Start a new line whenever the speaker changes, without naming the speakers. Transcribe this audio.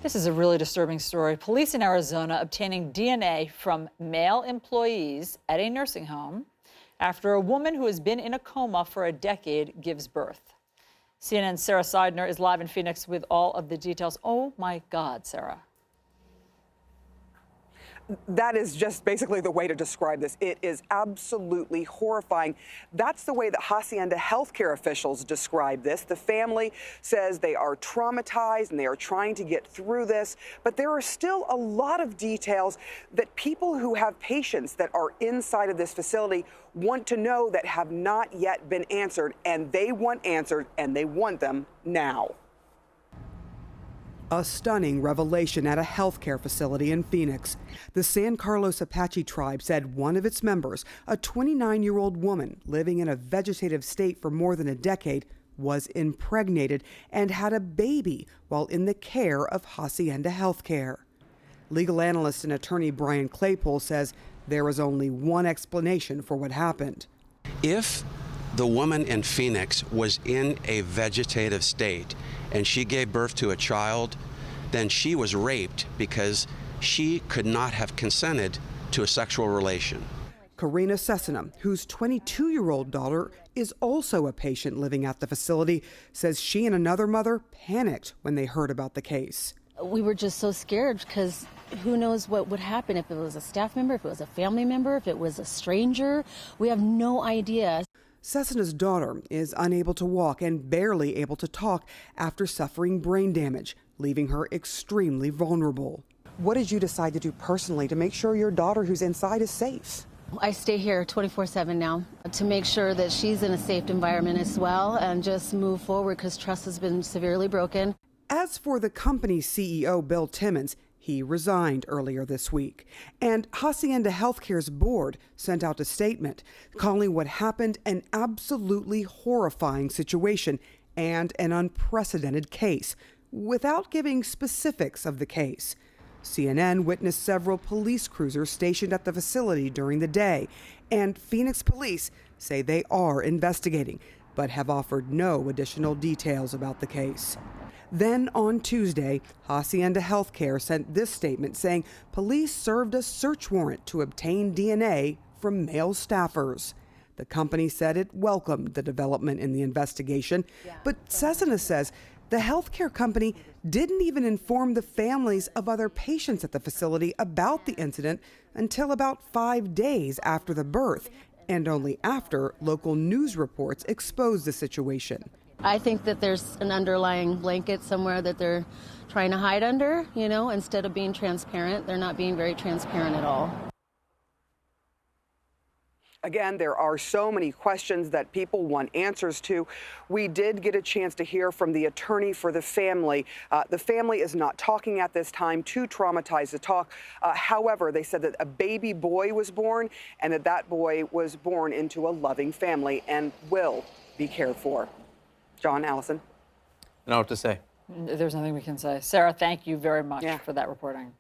This is a really disturbing story. Police in Arizona obtaining DNA from male employees at a nursing home after a woman who has been in a coma for a decade gives birth. CNN's Sarah Seidner is live in Phoenix with all of the details. Oh my God, Sarah.
That is just basically the way to describe this. It is absolutely horrifying. That's the way that Hacienda healthcare officials describe this. The family says they are traumatized and they are trying to get through this, but there are still a lot of details that people who have patients that are inside of this facility want to know that have not yet been answered, and they want answered, and they want them now.
A stunning revelation at a healthcare facility in Phoenix. The San Carlos Apache tribe said one of its members, a 29-year-old woman living in a vegetative state for more than a decade, was impregnated and had a baby while in the care of Hacienda Healthcare. Legal analyst and attorney Brian Claypool says there is only one explanation for what happened.
If the woman in Phoenix was in a vegetative state and she gave birth to a child, then she was raped because she could not have consented to a sexual relation.
Karina Cessna, whose 22-year-old daughter is also a patient living at the facility, says she and another mother panicked when they heard about the case.
We were just so scared because who knows what would happen if it was a staff member, if it was a family member, if it was a stranger. We have no idea.
Cessna's daughter is unable to walk and barely able to talk after suffering brain damage, leaving her extremely vulnerable. What did you decide to do personally to make sure your daughter who's inside is safe?
I stay here 24/7 now to make sure that she's in a safe environment as well and just move forward because trust has been severely broken.
As for the company's CEO, Bill Timmons, he resigned earlier this week. And Hacienda Healthcare's board sent out a statement calling what happened an absolutely horrifying situation and an unprecedented case, without giving specifics of the case. CNN witnessed several police cruisers stationed at the facility during the day, and Phoenix police say they are investigating, but have offered no additional details about the case. Then on Tuesday, Hacienda Healthcare sent this statement saying police served a search warrant to obtain DNA from male staffers. The company said it welcomed the development in the investigation, but Cessna says the healthcare company didn't even inform the families of other patients at the facility about the incident until about 5 days after the birth, and only after local news reports exposed the situation.
I think that there's an underlying blanket somewhere that they're trying to hide under, instead of being transparent. They're not being very transparent at all.
Again, there are so many questions that people want answers to. We did get a chance to hear from the attorney for the family. The family is not talking at this time, too traumatized to talk. However, they said that a baby boy was born and that boy was born into a loving family and will be cared for. John, Allison.
I don't know what to say.
There's nothing we can say. Sarah, thank you very much for that reporting.